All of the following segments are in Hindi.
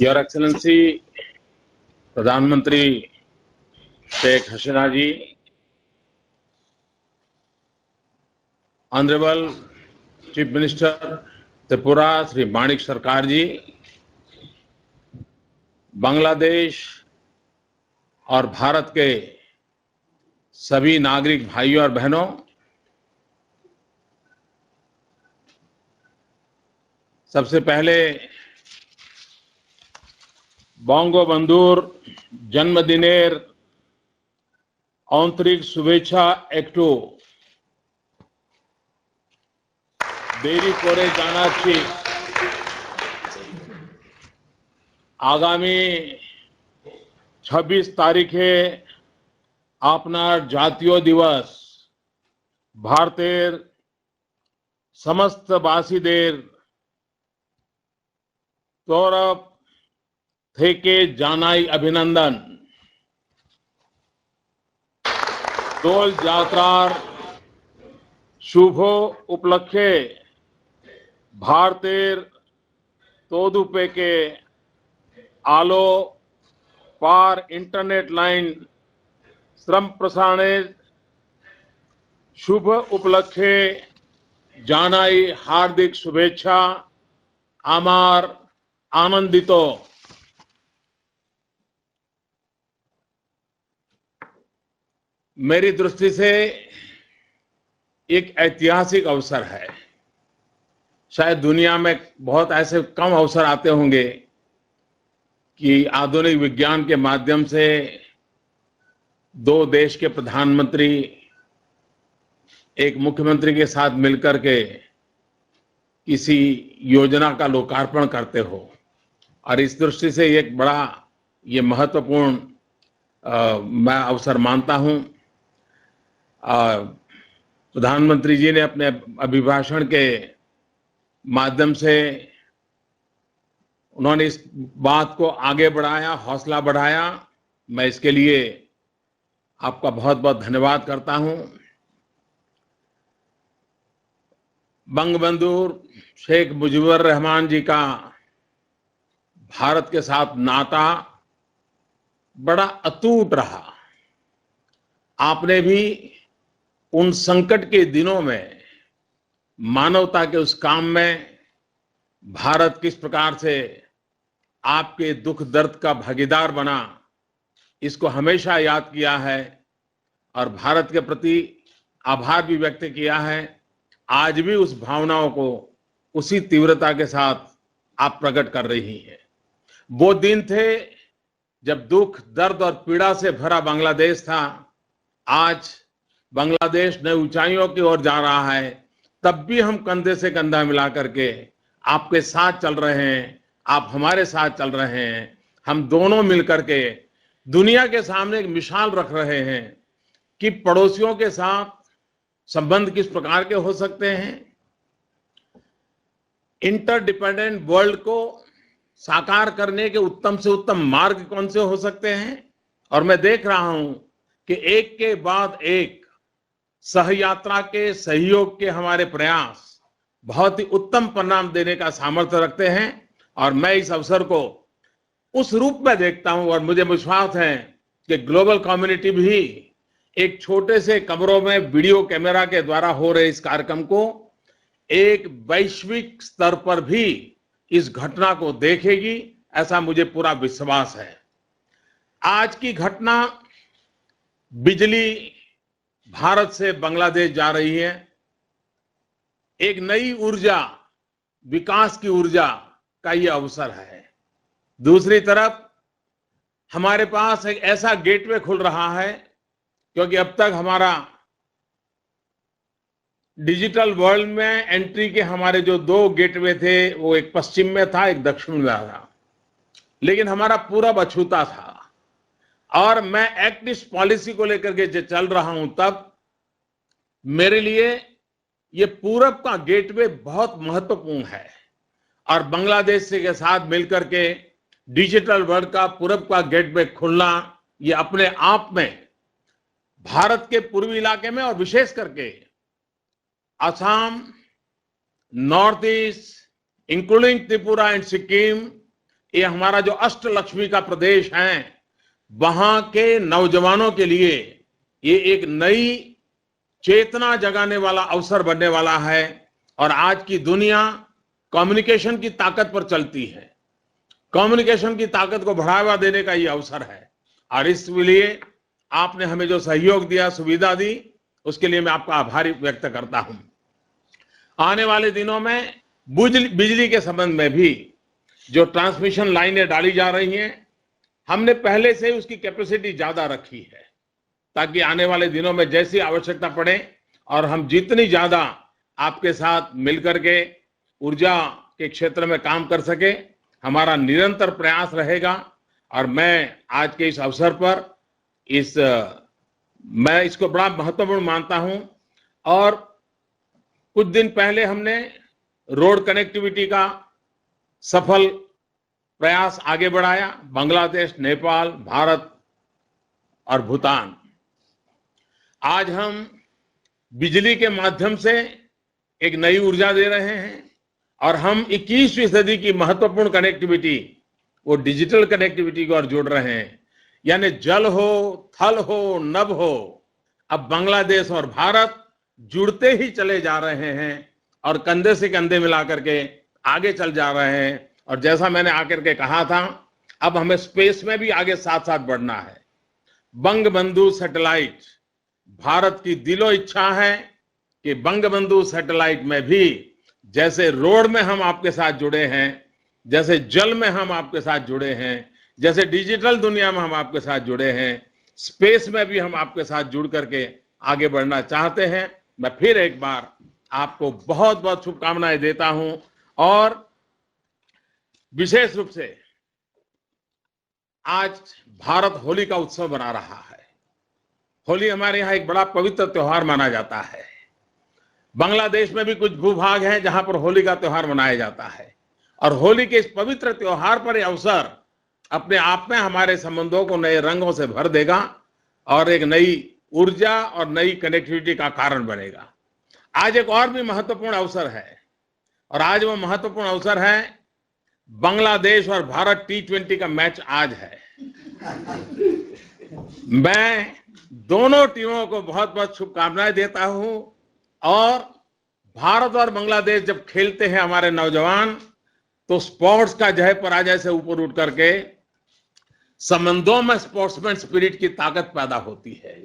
योर एक्सेलेंसी प्रधानमंत्री Sheikh Hasina ji, honourable chief minister Tripura Shri Manik Sarkar ji, Bangladesh और भारत के सभी नागरिक भाइयों और बहनों, सबसे पहले बंगबंधुर जन्मदिनेर आंतरिक शुभेच्छा एकटू देरी करे जानाচ্ছি। आगामी 26 तारीखे आपनार जातीय दिवस भारतेर समस्त बासीदेर तरफ থেকে জানাই অভিনন্দন। দোল যাত্রার শুভ উপলক্ষে ভারতের তদুপেকে আলো পার ইন্টারনেট লাইন সম্প্রসারণের শুভ উপলক্ষে জানাই হার্দিক শুভেচ্ছা। আমার आनंदित मेरी दृष्टि से एक ऐतिहासिक अवसर है। शायद दुनिया में बहुत ऐसे कम अवसर आते होंगे कि आधुनिक विज्ञान के माध्यम से दो देश के प्रधानमंत्री एक मुख्यमंत्री के साथ मिलकर के किसी योजना का लोकार्पण करते हो, और इस दृष्टि से एक बड़ा ये महत्वपूर्ण मैं अवसर मानता हूं। प्रधानमंत्री जी ने अपने अभिभाषण के माध्यम से उन्होंने इस बात को आगे बढ़ाया, हौसला बढ़ाया। मैं इसके लिए आपका बहुत बहुत धन्यवाद करता हूं। बंगबंधु शेख मुजीबुर रहमान जी का भारत के साथ नाता बड़ा अटूट रहा। आपने भी उन संकट के दिनों में मानवता के उस काम में भारत किस प्रकार से आपके दुख दर्द का भागीदार बना, इसको हमेशा याद किया है और भारत के प्रति आभार भी व्यक्त किया है। आज भी उस भावनाओं को उसी तीव्रता के साथ आप प्रकट कर रही हैं। वो दिन थे जब दुख दर्द और पीड़ा से भरा बांग्लादेश था। आज बांग्लादेश नई ऊंचाइयों की ओर जा रहा है, तब भी हम कंधे से कंधा मिला करके आपके साथ चल रहे हैं, आप हमारे साथ चल रहे हैं। हम दोनों मिलकर के दुनिया के सामने एक मिसाल रख रहे हैं कि पड़ोसियों के साथ संबंध किस प्रकार के हो सकते हैं। इंटरडिपेंडेंट वर्ल्ड को साकार करने के उत्तम से उत्तम मार्ग कौन से हो सकते हैं। और मैं देख रहा हूं कि एक के बाद एक सहयात्रा के सहयोग के हमारे प्रयास बहुत ही उत्तम परिणाम देने का सामर्थ्य रखते हैं। और मैं इस अवसर को उस रूप में देखता हूं और मुझे विश्वास है कि ग्लोबल कम्युनिटी भी एक छोटे से कमरों में वीडियो कैमरा के द्वारा हो रहे इस कार्यक्रम को एक वैश्विक स्तर पर भी इस घटना को देखेगी, ऐसा मुझे पूरा विश्वास है। आज की घटना बिजली भारत से बांग्लादेश जा रही है, एक नई ऊर्जा, विकास की ऊर्जा का यह अवसर है। दूसरी तरफ हमारे पास एक ऐसा गेटवे खुल रहा है, क्योंकि अब तक हमारा डिजिटल वर्ल्ड में एंट्री के हमारे जो दो गेटवे थे, वो एक पश्चिम में था, एक दक्षिण में था, लेकिन हमारा पूरब अछूता था। और मैं एक्ट ईस्ट पॉलिसी को लेकर के जो चल रहा हूं, तब मेरे लिए ये पूरब का गेटवे बहुत महत्वपूर्ण है। और बांग्लादेश के साथ मिलकर के डिजिटल वर्ल्ड का पूरब का गेटवे खुलना, ये अपने आप में भारत के पूर्वी इलाके में और विशेष करके Assam, north east, including Tripura and Sikkim, ये हमारा जो अष्टलक्ष्मी का प्रदेश है, वहां के नौजवानों के लिए ये एक नई चेतना जगाने वाला अवसर बनने वाला है। और आज की दुनिया कम्युनिकेशन की ताकत पर चलती है। कम्युनिकेशन की ताकत को बढ़ावा देने का ये अवसर है और इसलिए आपने हमें जो सहयोग दिया, सुविधा दी, उसके लिए मैं आपका आभारी व्यक्त करता हूं। आने वाले दिनों में बिजली के संबंध में भी जो ट्रांसमिशन लाइनें डाली जा रही हैं, हमने पहले से ही उसकी कैपेसिटी ज्यादा रखी है ताकि आने वाले दिनों में जैसी आवश्यकता पड़े और हम जितनी ज्यादा आपके साथ मिलकर के ऊर्जा के क्षेत्र में काम कर सके, हमारा निरंतर प्रयास रहेगा। और मैं आज के इस अवसर पर मैं इसको बड़ा महत्वपूर्ण मानता हूं। और कुछ दिन पहले हमने रोड कनेक्टिविटी का सफल प्रयास आगे बढ़ाया। बांग्लादेश, नेपाल, भारत और भूटान। आज हम बिजली के माध्यम से एक नई ऊर्जा दे रहे हैं और हम 21वीं सदी की महत्वपूर्ण कनेक्टिविटी, वो डिजिटल कनेक्टिविटी को और जोड़ रहे हैं। यानी जल हो, थल हो, नभ हो, अब बांग्लादेश और भारत जुड़ते ही चले जा रहे हैं और कंधे से कंधे मिला करके आगे चल जा रहे हैं। और जैसा मैंने आकर के कहा था, अब हमें स्पेस में भी आगे साथ साथ बढ़ना है। बंगबंधु सैटेलाइट, भारत की दिलो इच्छा है कि बंगबंधु सैटेलाइट में भी जैसे रोड में हम आपके साथ जुड़े हैं, जैसे जल में हम आपके साथ जुड़े हैं, जैसे डिजिटल दुनिया में हम आपके साथ जुड़े हैं, स्पेस में भी हम आपके साथ जुड़ करके आगे बढ़ना चाहते हैं। मैं फिर एक बार आपको बहुत बहुत शुभकामनाएं देता हूं और विशेष रूप से आज भारत होली का उत्सव मना रहा है। होली हमारे यहाँ एक बड़ा पवित्र त्योहार माना जाता है। बांग्लादेश में भी कुछ भूभाग हैं जहां पर होली का त्योहार मनाया जाता है और होली के इस पवित्र त्योहार पर यह अवसर अपने आप में हमारे संबंधों को नए रंगों से भर देगा और एक नई ऊर्जा और नई कनेक्टिविटी का कारण बनेगा। आज एक और भी महत्वपूर्ण अवसर है और आज वो महत्वपूर्ण अवसर है, बांग्लादेश और भारत T20 का मैच आज है। मैं दोनों टीमों को बहुत बहुत शुभकामनाएं देता हूं और भारत और बांग्लादेश जब खेलते हैं हमारे नौजवान, तो स्पोर्ट्स का जय पराजय से ऊपर उठ करके संबंधों में स्पोर्ट्समैन स्पिरिट की ताकत पैदा होती है।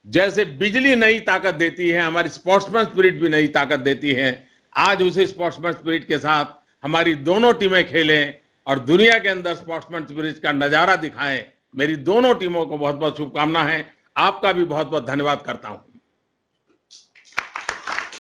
जैसे बिजली नई ताकत देती है, हमारी स्पोर्ट्समैन स्पिरिट भी नई ताकत देती है। आज उसी स्पोर्ट्समैन स्पिरिट के साथ हमारी दोनों टीमें खेलें और दुनिया के अंदर स्पोर्ट्समैन स्पिरिट का नजारा दिखाएं। मेरी दोनों टीमों को बहुत बहुत शुभकामना है। आपका भी बहुत बहुत धन्यवाद करता हूं।